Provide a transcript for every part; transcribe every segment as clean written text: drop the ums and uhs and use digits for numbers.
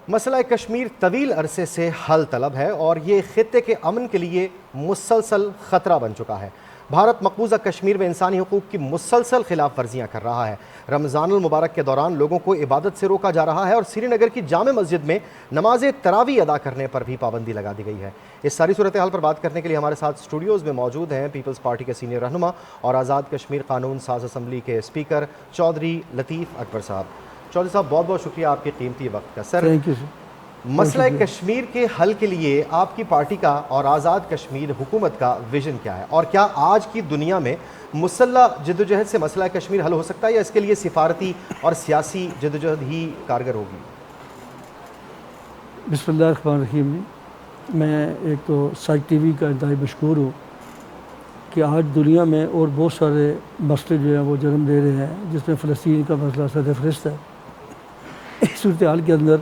مسئلہ کشمیر طویل عرصے سے حل طلب ہے اور یہ خطے کے امن کے لیے مسلسل خطرہ بن چکا ہے۔ بھارت مقبوضہ کشمیر میں انسانی حقوق کی مسلسل خلاف ورزیاں کر رہا ہے۔ رمضان المبارک کے دوران لوگوں کو عبادت سے روکا جا رہا ہے اور سری نگر کی جامع مسجد میں نماز تراویح ادا کرنے پر بھی پابندی لگا دی گئی ہے۔ اس ساری صورتحال پر بات کرنے کے لیے ہمارے ساتھ اسٹوڈیوز میں موجود ہیں پیپلز پارٹی کے سینئر رہنما اور آزاد کشمیر قانون ساز اسمبلی کے اسپیکر چودھری لطیف اکبر صاحب۔ چودھری صاحب بہت بہت شکریہ آپ کے قیمتی وقت کا۔ سر، مسئلہ کشمیر کے حل کے لیے آپ کی پارٹی کا اور آزاد کشمیر حکومت کا ویژن کیا ہے، اور کیا آج کی دنیا میں مسلح جدوجہد سے مسئلہ کشمیر حل ہو سکتا ہے یا اس کے لیے سفارتی اور سیاسی جدوجہد ہی کارگر ہوگی؟ بسم اللہ الرحمن الرحیم۔ میں ایک تو ساج ٹی وی کا انتہائی مشکور ہوں کہ آج دنیا میں اور بہت سارے مسئلے جو ہیں وہ جنم لے رہے ہیں، جس میں فلسطین کا مسئلہ سر فہرست ہے۔ اس صورتحال کے اندر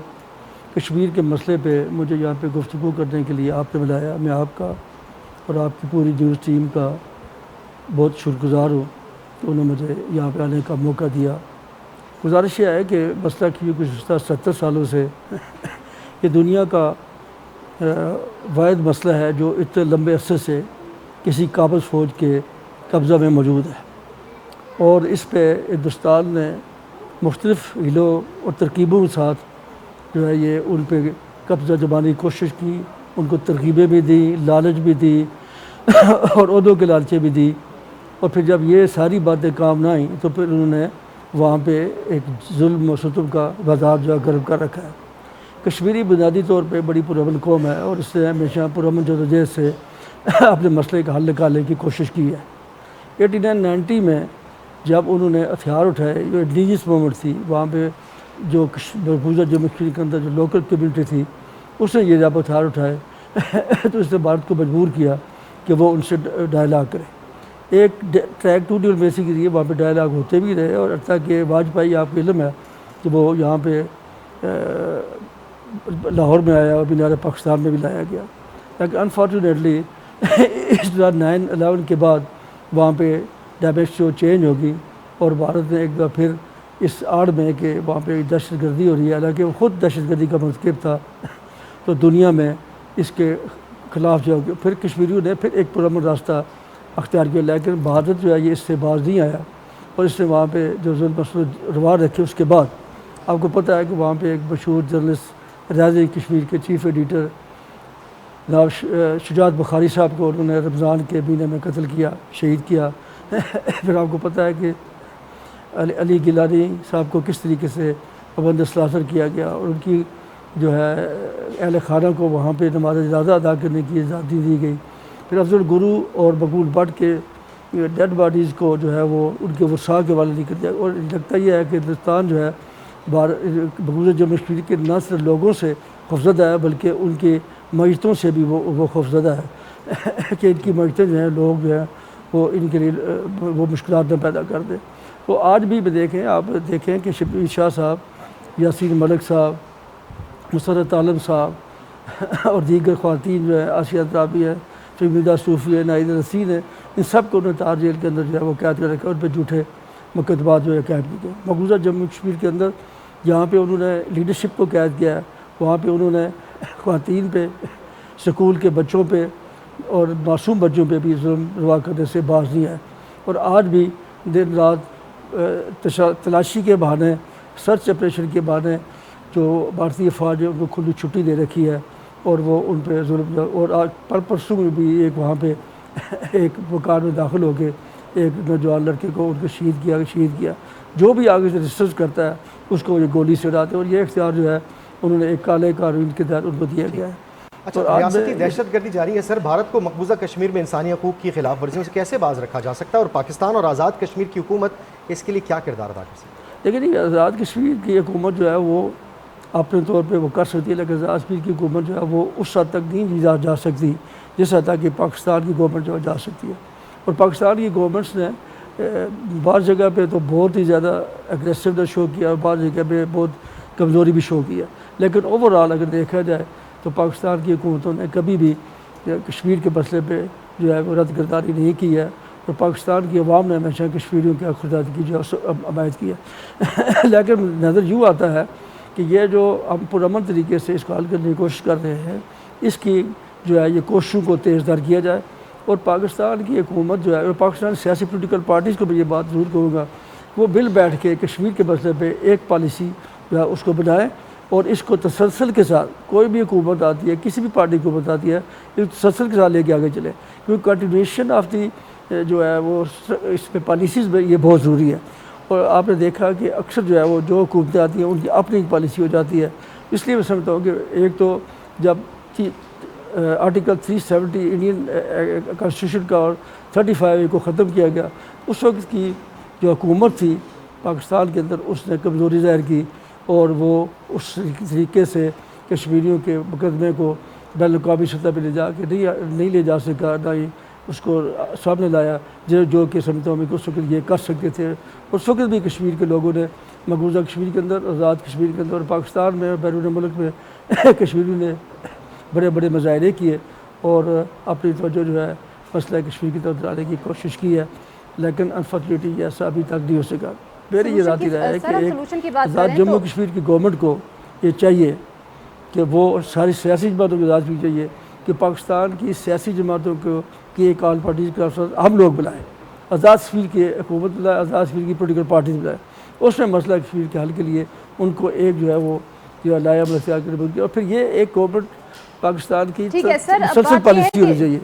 کشمیر کے مسئلے پہ مجھے یہاں پہ گفتگو کرنے کے لیے آپ نے بلایا۔ میں آپ کا اور آپ کی پوری نیوز ٹیم کا بہت شکر گزار ہوں کہ انہوں نے مجھے یہاں پہ آنے کا موقع دیا۔ گزارش یہ ہے کہ مسئلہ کی گزشتہ 70 سالوں سے یہ دنیا کا واحد مسئلہ ہے جو اتنے لمبے عرصے سے کسی قابض فوج کے قبضہ میں موجود ہے، اور اس پہ ہندوستان نے مختلف ہیلوں اور ترکیبوں کے ساتھ جو ہے یہ ان پہ قبضہ جمانے کی کوشش کی، ان کو ترغیبیں بھی دی، لالچ بھی دی اور عہدوں کے لالچیں بھی دی، اور پھر جب یہ ساری باتیں کام نہ آئیں تو پھر انہوں نے وہاں پہ ایک ظلم و ستم کا بازار جو ہے گرم کر رکھا ہے۔ کشمیری بنیادی طور پہ بڑی پرامن قوم ہے اور اس سے ہمیشہ پرامن جدوجہد سے اپنے مسئلے کا حل نکالنے کی کوشش کی ہے۔ 89-90 میں جب انہوں نے ہتھیار اٹھائے، جو انڈیجنس موومنٹ تھی، وہاں پہ جو مقبوضہ جموں کشمیر کے اندر جو لوکل کمیونٹی تھی، اس نے یہ جب ہتھیار اٹھائے تو اس نے بھارت کو مجبور کیا کہ وہ ان سے ڈائلاگ کرے۔ ایک ٹریک ٹو ڈپلومیسی کے لیے وہاں پہ ڈائلاگ ہوتے بھی رہے، اور حتیٰ کہ واجپئی آپ کو علم ہے کہ وہ یہاں پہ لاہور میں آیا اور مینار پاکستان میں بھی لایا گیا، لیکن انفارچونیٹلی اس 9/11 کے بعد وہاں پہ ڈائمیکس چینج ہوگی اور بھارت نے ایک بار پھر اس آڑ میں کہ وہاں پہ دہشت گردی ہو رہی ہے، حالانکہ وہ خود دہشت گردی کا مرتکب تھا، تو دنیا میں اس کے خلاف جو پھر کشمیریوں نے پھر ایک پرامن راستہ اختیار کیا، لیکن بھارت جو ہے یہ اس سے باز نہیں آیا اور اس نے وہاں پہ جو ظلم روار رکھے۔ اس کے بعد آپ کو پتہ ہے کہ وہاں پہ ایک مشہور جرنلسٹ ریاض کشمیر کے چیف ایڈیٹر جناب شجاعت بخاری صاحب کو انہوں نے رمضان کے مہینے میں قتل کیا، شہید کیا۔ پھر آپ کو پتہ ہے کہ علی گیلانی صاحب کو کس طریقے سے پابند سلاسل کیا گیا اور ان کی جو ہے اہل خانہ کو وہاں پہ نماز جنازہ ادا کرنے کی آزادی دی گئی۔ پھر افضل گرو اور مقبول بٹ کے ڈیڈ باڈیز کو جو ہے وہ ان کے ورثاء کے حوالے نہیں کر دیا، اور لگتا یہ ہے کہ ہندوستان جو ہے مقبوضہ جموں کشمیر کے نہ صرف لوگوں سے خوفزدہ ہے بلکہ ان کی معیشتوں سے بھی وہ خوفزدہ ہے کہ ان کی معیشتیں جو ہیں لوگ جو ہیں وہ ان کے لیے وہ مشکلات نہ پیدا کر دیں۔ تو آج بھی آپ دیکھیں کہ شبیر شاہ صاحب، یاسین ملک صاحب، مسرت عالم صاحب اور دیگر خواتین جو ہے، آسیہ ترابی ہے، فہمیدہ صوفی ہے، نائدہ رسین ہے، ان سب کو انہوں نے تار جیل کے اندر جو ہے وہ قید کر رکھا، ان پہ جھوٹے مقدمات جو ہے قید کیے گئے۔ مقبوضہ جموں کشمیر کے اندر جہاں پہ انہوں نے لیڈرشپ کو قید کیا ہے، وہاں پہ انہوں نے خواتین پہ، سکول کے بچوں پہ اور معصوم بچوں پہ بھی ظلم روا کرنے سے باز نہیں ہے، اور آج بھی دن رات تلاشی کے بہانے، سرچ آپریشن کے بہانے جو بھارتی فوج ہے ان کو کھلی چھٹی دے رکھی ہے، اور وہ ان پہ ظلم، اور آج پرسوں میں بھی ایک وہاں پہ ایک مکان میں داخل ہو کے ایک نوجوان لڑکے کو ان کو شہید کیا۔ جو بھی آگے سے ریسرچ کرتا ہے اس کو یہ گولی سے اڑاتے ہیں، اور یہ اختیار جو ہے انہوں نے ایک کالے قانون کے تحت ان کو دیا گیا ہے۔ اچھا، ریاستی دہشت گردی جاری ہے سر، بھارت کو مقبوضہ کشمیر میں انسانی حقوق کی خلاف ورزیوں سے کیسے باز رکھا جا سکتا ہے، اور پاکستان اور آزاد کشمیر کی حکومت اس کے لیے کیا کردار ادا کر سکتی ہے؟ لیکن یہ آزاد کشمیر کی حکومت جو ہے وہ اپنے طور پہ وہ کر سکتی ہے، لیکن آزاد کشمیر کی حکومت جو ہے وہ اس حد تک نہیں جا سکتی جس حد تک کہ پاکستان کی گورنمنٹ جو ہے جا سکتی ہے، اور پاکستان کی گورنمنٹس نے بعض جگہ پہ تو بہت ہی زیادہ اگریسونیس شو کیا اور بعض جگہ پہ بہت کمزوری بھی شو کیا، لیکن اوورآل اگر دیکھا جائے تو پاکستان کی حکومتوں نے کبھی بھی کشمیر کے مسئلے پہ جو ہے وہ رد گردانی نہیں کی ہے، اور پاکستان کی عوام نے ہمیشہ کشمیریوں کی خودداری کی جو حمایت کی ہے۔ لیکن نظر یوں آتا ہے کہ یہ جو ہم پرامن طریقے سے اس کو حل کرنے کی کوشش کر رہے ہیں، اس کی جو ہے یہ کوششوں کو تیز تر کیا جائے، اور پاکستان کی حکومت جو ہے، اور پاکستان سیاسی پولیٹیکل پارٹیز کو بھی یہ بات ضرور کہوں گا، وہ مل بیٹھ کے کشمیر کے مسئلے پہ ایک پالیسی جو ہے اس کو بنائیں، اور اس کو تسلسل کے ساتھ، کوئی بھی حکومت آتی ہے، کسی بھی پارٹی کی حکومت آتی ہے، اس تسلسل کے ساتھ لے کے آگے چلے، کیونکہ کنٹینیویشن آف دی جو ہے وہ اس پہ پالیسیز میں یہ بہت ضروری ہے۔ اور آپ نے دیکھا کہ اکثر جو ہے وہ جو حکومتیں آتی ہیں ان کی اپنی پالیسی ہو جاتی ہے، اس لیے میں سمجھتا ہوں کہ ایک تو جب آرٹیکل 370 انڈین کانسٹیٹیوشن کا اور 35A کو ختم کیا گیا، اس وقت کی جو حکومت تھی پاکستان کے اندر، اس نے کمزوری ظاہر کی، اور وہ اس طریقے سے کشمیریوں کے مقدمے کو بین الاقوامی سطح پہ لے جا کے نہیں لے جا سکا، نہ ہی اس کو سامنے لایا جو کہ سمجھتا ہوں کہ اس وقت یہ کر سکتے تھے۔ اس وقت بھی کشمیر کے لوگوں نے، مقبوضہ کشمیر کے اندر، آزاد کشمیر کے اندر، اور پاکستان میں اور بیرون ملک میں کشمیریوں نے بڑے بڑے مظاہرے کیے اور اپنی توجہ جو ہے مسئلہ کشمیر کی طرف لانے کی کوشش کی ہے، لیکن انفارچونیٹلی یہ ایسا ابھی تک نہیں ہو سکا۔ میری یہ ذاتی رائے ہے کہ ایک آزاد جموں کشمیر کی گورنمنٹ کو یہ چاہیے کہ وہ ساری سیاسی جماعتوں کو آزاد بھی چاہیے کہ پاکستان کی سیاسی جماعتوں کو کی ایک آل پارٹیز کا ہم لوگ بلائیں، آزاد کشمیر کی حکومت بلائیں، آزاد کشمیر کی پولیٹیکل پارٹیز بلائیں، اس میں مسئلہ کشمیر کے حل کے لیے ان کو ایک جو ہے وہ لایا اختیار کرنے، اور پھر یہ ایک گورنمنٹ پاکستان کی مسلسل پالیسی ہونی چاہیے۔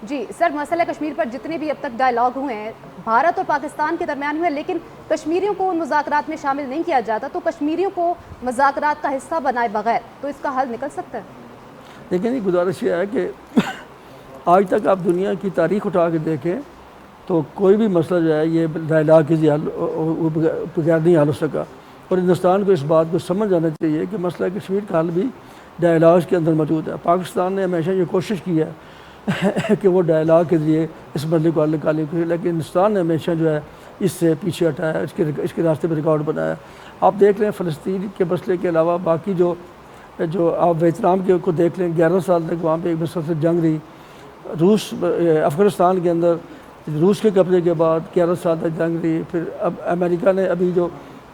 جی سر، مسئلہ کشمیر پر جتنے بھی اب تک ڈائیلاگ ہوئے ہیں بھارت اور پاکستان کے درمیان ہوئے، لیکن کشمیریوں کو ان مذاکرات میں شامل نہیں کیا جاتا، تو کشمیریوں کو مذاکرات کا حصہ بنائے بغیر تو اس کا حل نکل سکتا ہے؟ لیکن یہ گزارش یہ ہے کہ آج تک آپ دنیا کی تاریخ اٹھا کے دیکھیں تو کوئی بھی مسئلہ جو ہے یہ ڈائیلاگ کے بغیر نہیں حل ہو سکا، اور ہندوستان کو اس بات کو سمجھ جانا چاہیے کہ مسئلہ کشمیر کا حل بھی ڈائیلاگ کے اندر موجود ہے۔ پاکستان نے ہمیشہ یہ کوشش کی ہے کہ وہ ڈائیلاگ کے ذریعے اس مسئلے کو حل نکالنے کی، لیکن ہندوستان نے ہمیشہ جو ہے اس سے پیچھے ہٹایا، اس کے راستے پہ ریکارڈ بنایا۔ آپ دیکھ لیں فلسطین کے مسئلے کے علاوہ باقی جو آپ ویتنام کے کو دیکھ لیں، 11 سال تک وہاں پہ ایک مسلسل جنگ رہی۔ روس افغانستان کے اندر روس کے قبضے کے بعد 11 سال تک جنگ رہی، پھر اب امریکہ نے ابھی جو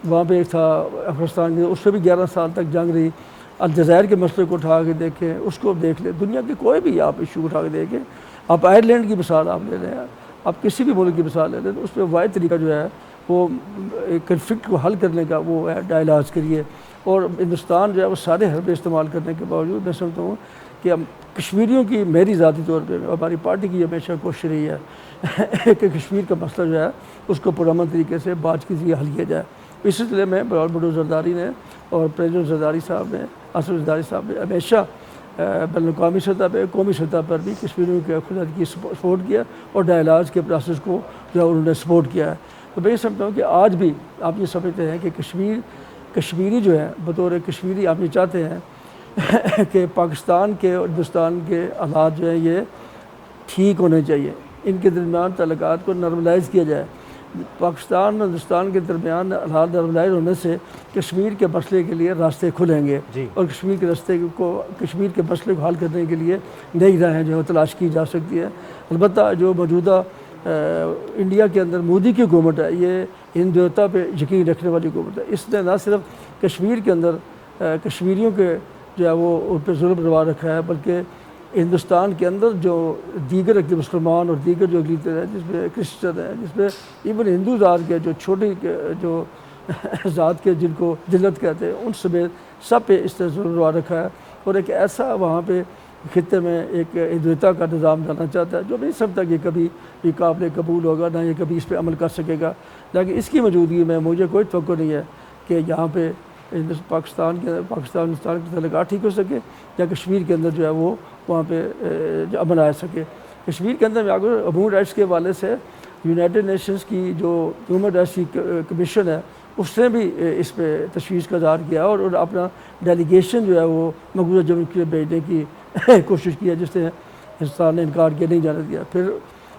وہاں پہ تھا افغانستان کے، اس سے بھی 11 سال تک جنگ رہی۔ الجزائر کے مسئلے کو اٹھا کے دیکھیں، اس کو دیکھ لیں، دنیا کے کوئی بھی آپ ایشو اٹھا کے دیکھیں، آپ آئرلینڈ کی مثال آپ لے لیں، آپ کسی بھی ملک کی مثال لے لیں، تو اس پہ واحد طریقہ جو ہے وہ کنفلکٹ کو حل کرنے کا وہ ہے ڈائیلاگ کے لیے، اور ہندوستان جو ہے وہ سارے حربے استعمال کرنے کے باوجود میں سمجھتا ہوں کہ ہم کشمیریوں کی، میری ذاتی طور پہ ہماری پارٹی کی ہمیشہ کوشش رہی ہے کہ کشمیر کا مسئلہ جو ہے اس کو پرامن طریقے سے بات کے ذریعے حل کیا جائے۔ اس سلسلے میں بڑو زرداری نے اور پریزیڈنٹ زرداری صاحب نے، اسد زرداری صاحب نے ہمیشہ بین الاقوامی سطح پہ، قومی سطح پر بھی کشمیریوں کے خود کی سپورٹ کیا، اور ڈائیلاگ کے پروسیس کو جو ہے انہوں نے سپورٹ کیا ہے۔ تو میں یہ سمجھتا ہوں کہ آج بھی آپ یہ سمجھتے ہیں کہ کشمیری جو ہے بطور کشمیری آپ یہ چاہتے ہیں کہ پاکستان کے اور ہندوستان کے حالات جو ہیں یہ ٹھیک ہونے چاہیے، ان کے درمیان تعلقات کو نارملائز کیا جائے۔ پاکستان اور ہندوستان کے درمیان حالات نارملائز ہونے سے کشمیر کے مسئلے کے لیے راستے کھلیں گے، اور کشمیر کے مسئلے کو حل کرنے کے لیے نئی راہیں جو ہے تلاش کی جا سکتی ہے۔ البتہ جو موجودہ انڈیا کے اندر مودی کی حکومت ہے، یہ ہندوتا پہ یقین رکھنے والی حکومت ہے۔ اس نے نہ صرف کشمیر کے اندر کشمیریوں کے جو ہے وہ ان پہ ظلم روا رکھا ہے، بلکہ ہندوستان کے اندر جو دیگر مسلمان اور دیگر جو اقلیتیں ہیں، جس میں کرسچن ہیں، جس میں ایون ہندو ذات کے جو چھوٹی جو ذات کے جن کو ذلت کہتے ہیں، ان سمیت سب پہ اس نے ظلم روا رکھا ہے، اور ایک ایسا وہاں پہ خطے میں ایک ہندوتا کا نظام لانا چاہتا ہے جو نہیں سمجھتا کہ کبھی بھی قابل قبول ہوگا، نہ یہ کبھی اس پہ عمل کر سکے گا۔ لیکن اس کی موجودگی میں مجھے کوئی توقع نہیں ہے کہ یہاں پہ پاکستان ہندوستان کے تعلقات ٹھیک ہو سکے، یا کشمیر کے اندر جو ہے وہ وہاں پہ امن آ سکے۔ کشمیر کے اندر عمومی رائٹس کے حوالے سے یونائٹڈ نیشنز کی جو ہیومن رائٹس کی کمیشن ہے، اس نے بھی اس پہ تشویش کا اظہار کیا، اور اپنا ڈیلیگیشن جو ہے وہ مقبوضہ جموں کے بھیجنے کی کوشش کی ہے، جس نے ہندوستان نے انکار کیا، نہیں جانے دیا۔ پھر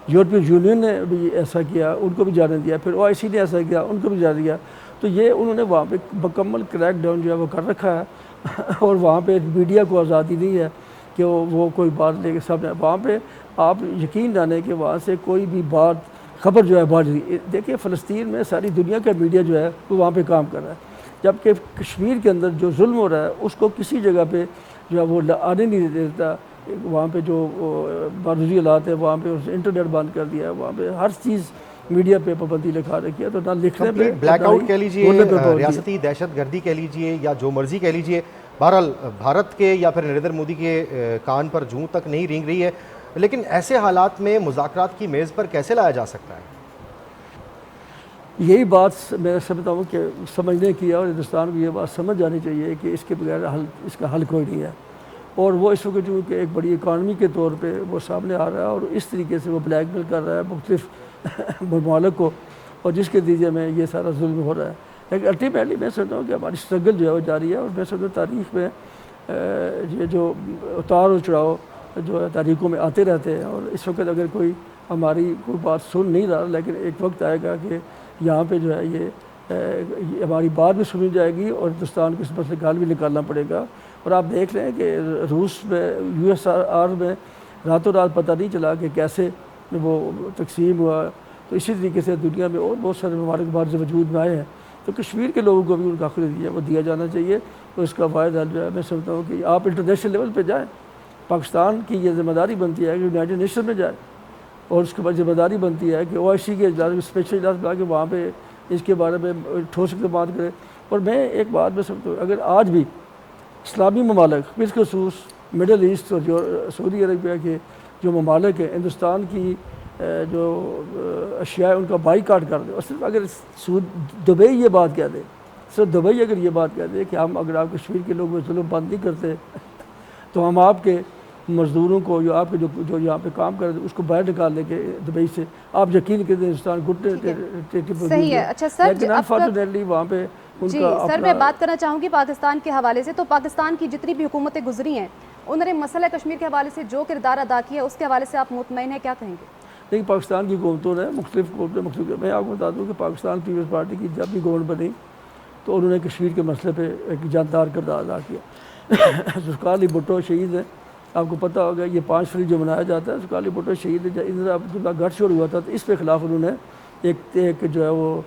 یورپین یونین نے بھی ایسا کیا، ان کو بھی جانے دیا، پھر OIC نے ایسا کیا، ان کو بھی جانے دیا۔ تو یہ انہوں نے وہاں پہ مکمل کریک ڈاؤن جو ہے وہ کر رکھا ہے، اور وہاں پہ میڈیا کو آزادی نہیں ہے کہ وہ کوئی بات لے کے سامنے، وہاں پہ آپ یقین جانیں کہ وہاں سے کوئی بھی خبر جو ہے بڑھ رہی۔ دیکھیں فلسطین میں ساری دنیا کا میڈیا جو ہے وہ وہاں پہ کام کر رہا ہے، جبکہ کشمیر کے اندر جو ظلم ہو رہا ہے اس کو کسی جگہ پہ جو ہے وہ آنے نہیں دیتا. وہاں پہ جو بارودی حالات ہے وہاں پہ انٹرنیٹ بند کر دیا ہے, وہاں پہ ہر چیز میڈیا پہ پابندی لکھا رکھی ہے. تو نہ لکھنے پہ بلیک آؤٹ کہہ لیجیے, ریاستی دہشت گردی کہہ لیجیے, یا جو مرضی کہہ لیجیے, بہرحال بھارت کے یا پھر نریندر مودی کے کان پر جوں تک نہیں رینگ رہی ہے. لیکن ایسے حالات میں مذاکرات کی میز پر کیسے لایا جا سکتا ہے؟ یہی بات میں سمجھتا ہوں کہ سمجھنے کی ہے, اور ہندوستان کو یہ بات سمجھ جانی چاہیے کہ اس کے بغیر اس کا حل کوئی نہیں ہے. اور وہ اس وقت جو کہ ایک بڑی اکانومی کے طور پہ وہ سامنے آ رہا ہے, اور اس طریقے سے وہ بلیک میل کر رہا ہے مختلف ممالک کو, اور جس کے نتیجے میں یہ سارا ظلم ہو رہا ہے. لیکن الٹیمیٹلی میں سمجھتا ہوں کہ ہماری اسٹرگل جو ہے وہ جاری ہے, اور میں سمجھتا ہوں تاریخ میں یہ جو اتار و چڑھاؤ جو ہے تاریخوں میں آتے رہتے ہیں. اور اس وقت اگر کوئی ہماری کوئی بات سن نہیں رہا, لیکن ایک وقت آئے گا کہ یہاں پہ جو ہے یہ ہماری بات بھی سنی جائے گی, اور ہندوستان کو اس مسئلے کا حل بھی نکالنا پڑے گا. اور آپ دیکھ رہے ہیں کہ روس میں USSR میں راتوں رات پتہ نہیں چلا کہ کیسے وہ تقسیم ہوا. تو اسی طریقے سے دنیا میں اور بہت سارے ممالک بعد وجود میں آئے ہیں. تو کشمیر کے لوگوں کو بھی ان کا حق دیا وہ دیا جانا چاہیے. تو اس کا واحد حل جو ہے میں سمجھتا ہوں کہ آپ انٹرنیشنل لیول پہ جائیں. پاکستان کی یہ ذمہ داری بنتی ہے کہ یونائٹڈ نیشن میں جائے, اور اس کے بعد ذمہ داری بنتی ہے کہ OIC کے اجلاس اسپیشل اجلاس بلا کے وہاں پہ اس کے بارے میں ٹھوس اقدامات کرے. اور میں ایک بات میں سمجھتا ہوں, اگر آج بھی اسلامی ممالک بالخصوص مڈل ایسٹ اور جو سعودی عربیہ کے جو ممالک ہیں ہندوستان کی جو اشیاء ان کا بائیکاٹ کر دے, اور صرف اگر دبئی یہ بات کہہ دے, صرف دبئی اگر یہ بات کہہ دے کہ ہم اگر آپ کشمیر کے لوگوں ظلم بند نہیں کرتے تو ہم آپ کے مزدوروں کو جو آپ کے جو یہاں پہ کام کر رہے تھے اس کو باہر نکال لیں گے دبئی سے, آپ یقین کرتے ہیں ہندوستان صحیح ہے. اچھا سر, لیکن انفارچونیٹلی وہاں پہ جی سر میں بات کرنا چاہوں گی پاکستان کے حوالے سے. تو پاکستان کی جتنی بھی حکومتیں گزری ہیں انہوں نے مسئلہ کشمیر کے حوالے سے جو کردار ادا کیا ہے اس کے حوالے سے آپ مطمئن ہیں, کیا کہیں گے؟ لیکن پاکستان کی حکومتوں نے مختلف میں آپ کو بتا دوں کہ پاکستان پیپلز پارٹی کی جب بھی گورنمنٹ بنی تو انہوں نے کشمیر کے مسئلے پہ ایک جاندار کردار ادا کیا. ذوالفقار علی بھٹو شہید ہیں, آپ کو پتہ ہوگا یہ 5 فروری جو منایا جاتا ہے, ذوالفقار علی بھٹو شہید ہے. اندرا عبداللہ گھر شور ہوا تھا تو اس کے خلاف انہوں نے ایک جو ہے وہ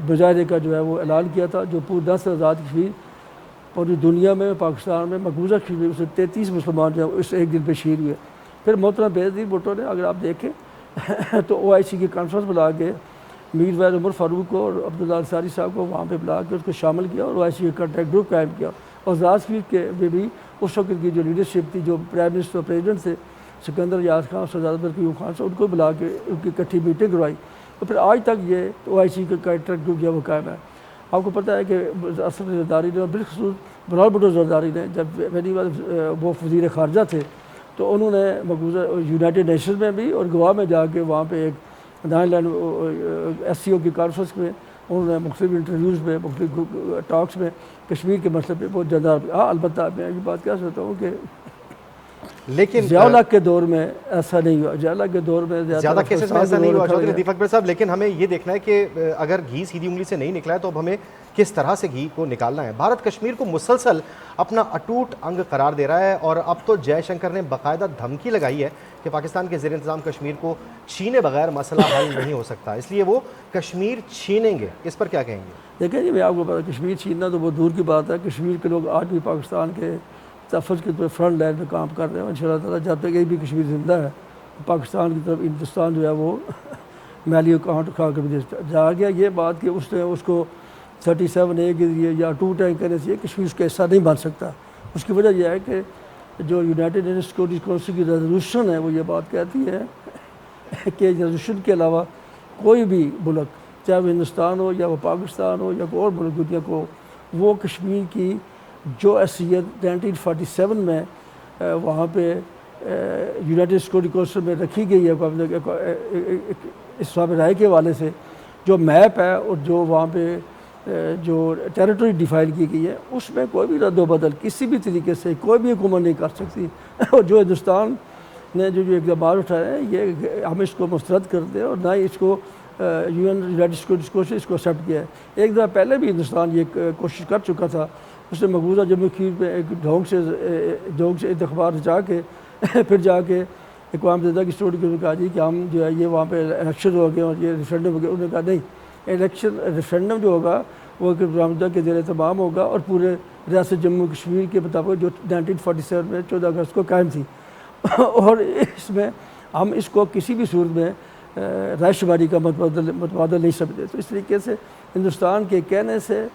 مظاہرے کا جو ہے وہ اعلان کیا تھا, جو پورے 10 آزاد کشمیر پوری دنیا میں پاکستان میں مقبوضہ کشمیر سے 33 مسلمان جو ہے اس ایک دن پہ شہید ہوئے. پھر محترم بے نظیر بھٹو نے اگر آپ دیکھیں تو OIC کی کانفرنس بلا کے میر ویر عمر فاروق کو اور عبداللہ انصاری صاحب کو وہاں پہ بلا کے اس کو شامل کیا, اور OIC کا کنٹیکٹ گروپ قائم کیا. اور آزاد کشمیر کے میں بھی اس وقت کی جو لیڈرشپ تھی, جو پرائم منسٹر اور پریزیڈنٹ تھے سکندر یاز خان, سردار قیوم خان سے, ان کو بلا کے ان کی اکٹھی میٹنگ کروائی. تو پھر آج تک یہ OIC کا کنٹیکٹ گروپ جو ہے وہ قائم ہے. آپ کو پتہ ہے کہ اسد زرداری نے, بالخصوص بلال بھٹو زرداری نے, جب پہلی بار وہ وزیر خارجہ تھے تو انہوں نے مقبوضہ یونائٹڈ نیشنز میں بھی اور گوا میں جا کے وہاں پہ ایک 9 لائن SCO کی کانفرنس میں انہوں نے مختلف انٹرویوز میں مختلف ٹاکس میں کشمیر کے مسئلے پہ بہت زیادہ. البتہ میں یہ بات کہہ سکتا ہوں کہ لیکن ضیاء الحق کے دور میں ایسا نہیں ہوا, ضیاء الحق کے دور میں زیادہ کیسز میں ایسا نہیں ہوا چودھری لطیف اکبر صاحب. لیکن ہمیں یہ دیکھنا ہے کہ اگر گھی سیدھی انگلی سے نہیں نکلا ہے تو اب ہمیں کس طرح سے گھی کو نکالنا ہے. بھارت کشمیر کو مسلسل اپنا اٹوٹ انگ قرار دے رہا ہے, اور اب تو جے شنکر نے باقاعدہ دھمکی لگائی ہے کہ پاکستان کے زیر انتظام کشمیر کو چھینے بغیر مسئلہ حل نہیں ہو سکتا, اس لیے وہ کشمیر چھینیں گے. اس پر کیا کہیں گے؟ دیکھیں جی, میں آپ کو پتا کشمیر چھیننا تو بہت دور کی بات ہے. کشمیر کے لوگ آج بھی پاکستان کے تحفظ کی طرف فرنٹ لائن میں کام کر رہے ہیں. انشاءاللہ تعالیٰ جب تک یہ بھی کشمیر زندہ ہے پاکستان کی طرف ہندوستان جو ہے وہ میلی اکاؤنٹ کھا کر جا گیا. یہ بات کہ اس نے اس کو 37A کے ذریعے یا 2 ٹینک کرنے سے کشمیر اس کا حصہ نہیں بن سکتا. اس کی وجہ یہ ہے کہ جو یونائٹڈ نیشنز سیکورٹی کونسل کی ریزولوشن ہے وہ یہ بات کہتی ہے کہ ریزولوشن کے علاوہ کوئی بھی ملک, چاہے وہ ہندوستان ہو یا وہ پاکستان ہو یا کوئی اور ملک دنیا کو, وہ کشمیر کی جو حیثیت 1947 میں وہاں پہ یونائٹڈ سیکورٹی کونسل میں رکھی گئی ہے اسلام رائے کے حوالے سے, جو میپ ہے اور جو وہاں پہ جو ٹیریٹری ڈیفائن کی گئی ہے, اس میں کوئی بھی رد و بدل کسی بھی طریقے سے کوئی بھی حکومت نہیں کر سکتی. اور جو ہندوستان نے جو اقدامات اٹھائے ہیں یہ ہم اس کو مسترد کرتے ہیں, اور نہ ہی اس کو یونائٹڈ سیکورٹی کونسل اس کو ایکسیپٹ کیا ہے. ایک دفعہ پہلے بھی ہندوستان یہ کوشش کر چکا تھا, اس نے مقبوضہ جموں کشمیر میں ایک ڈھونگ سے انتخابات جا کے پھر جا کے اقوام متحدہ کی اسٹوری کے کہا جی کہ ہم جو ہے یہ وہاں پہ الیکشن ہو گئے اور یہ ریفرینڈم ہو گیا. انہوں نے کہا نہیں, ریفرینڈم جو ہوگا وہ اقوام متحدہ کے زیر اہتمام ہوگا اور پورے ریاست جموں کشمیر کے مطابق جو 1947 میں 14 اگست کو قائم تھی اور اس میں ہم اس کو کسی بھی صورت میں رائے شماری کا متبادل نہیں سمجھتے. تو اس طریقے سے ہندوستان کے کہنے سے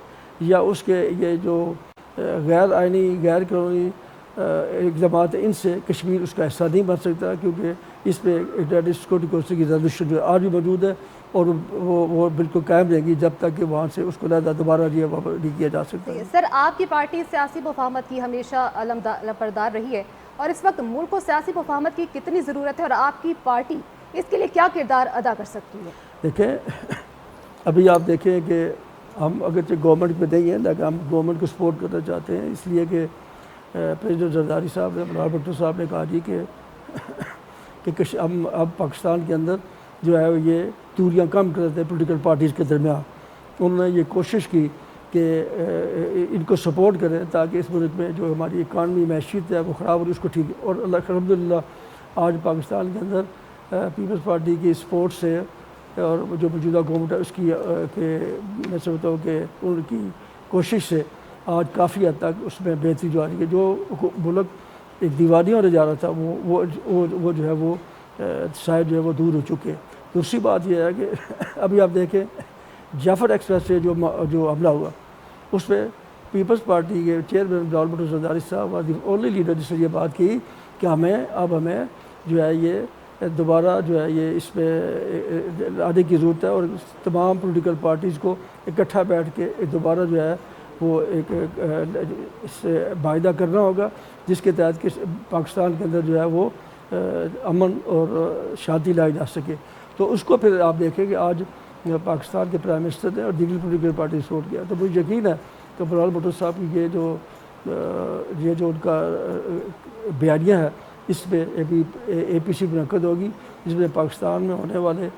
یا اس کے یہ جو غیر آئینی غیر قانونی اقدامات ان سے کشمیر اس کا حصہ نہیں بن سکتا، کیونکہ اس پہ سیکورٹی کونسل کی ریزولوشن جو آج بھی موجود ہے اور وہ بالکل قائم رہے گی جب تک کہ وہاں سے اس کو لہذا دوبارہ نہیں کیا جا سکتا ہے. سر، آپ کی پارٹی سیاسی مفاہمت کی ہمیشہ علمبردار رہی ہے، اور اس وقت ملک کو سیاسی مفاہمت کی کتنی ضرورت ہے اور آپ کی پارٹی اس کے لیے کیا کردار ادا کر سکتی ہے؟ دیکھیں، ابھی آپ دیکھیں کہ ہم اگرچہ گورنمنٹ پہ نہیں ہیں لیکن ہم گورنمنٹ کو سپورٹ کرنا چاہتے ہیں، اس لیے کہ پریزیڈنٹ زرداری صاحب نے، بلال بھٹو صاحب نے کہا جی کہ ہم اب پاکستان کے اندر جو ہے یہ دوریاں کم کر دیتے ہیں پولیٹیکل پارٹیز کے درمیان. انہوں نے یہ کوشش کی کہ ان کو سپورٹ کریں تاکہ اس ملک میں جو ہماری اکانومی معیشت ہے وہ خراب ہو رہی اس کو ٹھیک. اور الحمدللہ آج پاکستان کے اندر پیپلز پارٹی کی سپورٹ سے اور جو موجودہ گورنمنٹ ہے اس کی کہ میں سمجھتا ہوں کہ ان کی کوشش سے آج کافی حد تک اس میں بہتری جو آ رہی ہے. جو ملک ایک دیوالیاں ہونے جا رہا تھا وہ جو ہے وہ شاید جو ہے وہ دور ہو چکے. دوسری بات یہ ہے کہ ابھی آپ دیکھیں جعفر ایکسپریس سے جو حملہ ہوا اس پہ پیپلز پارٹی کے چیئرمین بلال بھٹو زرداری صاحب واز دی اونلی لیڈر جس نے یہ بات کی کہ ہمیں جو ہے یہ دوبارہ جو ہے یہ اس پہ آنے کی ضرورت ہے اور تمام پولیٹیکل پارٹیز کو اکٹھا بیٹھ کے دوبارہ جو ہے وہ ایک اس سے معاہدہ کرنا ہوگا جس کے تحت کہ پاکستان کے اندر جو ہے وہ امن اور شانتی لائی جا سکے. تو اس کو پھر آپ دیکھیں کہ آج پاکستان کے پرائم منسٹر نے اور دیگر پولیٹیکل پارٹی سپورٹ کیا. تو مجھے یقین ہے کہ بلال بھٹو صاحب کی یہ جو ان کا بیانیہ ہے اس پہ اے پی سی منعقد ہوگی جس میں پاکستان میں ہونے والے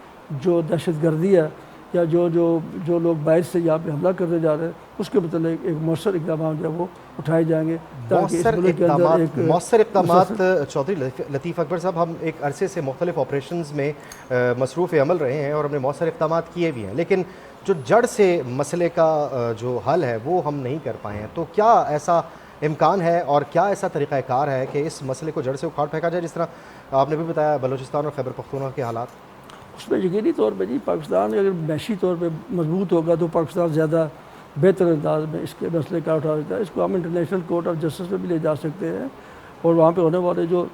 جو دہشت گردی ہے یا جو لوگ باہر سے یہاں پہ حملہ کرنے جا رہے ہیں اس کے متعلق ایک مؤثر اقدامات جو ہے وہ اٹھائے جائیں گے تاکہ اس ملک کے اندر ایک مؤثر اقدامات. چودھری لطیف اکبر صاحب، ہم ایک عرصے سے مختلف آپریشنز میں مصروف عمل رہے ہیں اور ہم نے مؤثر اقدامات کیے بھی ہیں، لیکن جو جڑ سے مسئلے کا جو حل ہے وہ ہم نہیں کر پائے ہیں. تو کیا ایسا امکان ہے اور کیا ایسا طریقہ کار ہے کہ اس مسئلے کو جڑ سے اکھاڑ پھینکا جائے، جس طرح آپ نے بھی بتایا بلوچستان اور خیبر پختونخوا کے حالات؟ اس میں یقینی طور پہ جی پاکستان اگر معاشی طور پہ مضبوط ہوگا تو پاکستان زیادہ بہتر انداز میں اس کے مسئلے کا اٹھا سکتا ہے. اس کو ہم انٹرنیشنل کورٹ آف جسٹس میں بھی لے جا سکتے ہیں اور وہاں پہ ہونے والے جو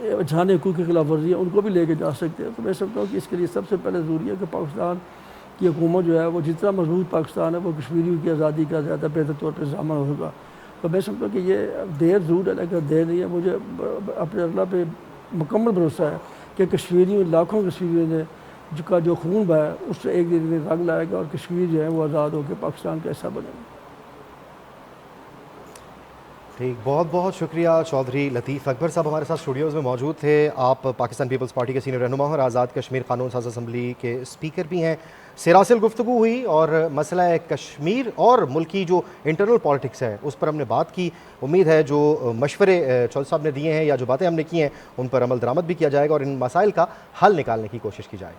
انسانی حقوق کی خلاف ورزی ہیں ان کو بھی لے کے جا سکتے ہیں. تو میں سمجھتا ہوں کہ اس کے لیے سب سے پہلے ضروری ہے کہ پاکستان کی حکومت جو ہے وہ جتنا مضبوط پاکستان ہے وہ کشمیریوں کی آزادی کا زیادہ بہتر طور پہ ضامن ہوگا. تو میں سمجھتا ہوں کہ یہ دیر ضرور ہے لیکن دیر نہیں ہے. مجھے اپنے اللہ پہ مکمل بھروسہ ہے کہ کشمیریوں لاکھوں کشمیریوں نے جو خون بہا ہے اس سے ایک دن رنگ لائے گا اور کشمیر جو ہے وہ آزاد ہو کے پاکستان کا حصہ بنے گا. ٹھیک، بہت بہت شکریہ چودھری لطیف اکبر صاحب ہمارے ساتھ اسٹوڈیوز میں موجود تھے. آپ پاکستان پیپلز پارٹی کے سینئر رہنما اور آزاد کشمیر قانون ساز اسمبلی کے اسپیکر بھی ہیں. سراسر گفتگو ہوئی اور مسئلہ کشمیر اور ملکی جو انٹرنل پالیٹکس ہے اس پر ہم نے بات کی. امید ہے جو مشورے چودھری صاحب نے دیے ہیں یا جو باتیں ہم نے کی ہیں ان پر عمل درآمد بھی کیا جائے گا اور ان مسائل کا حل نکالنے کی کوشش کی جائے.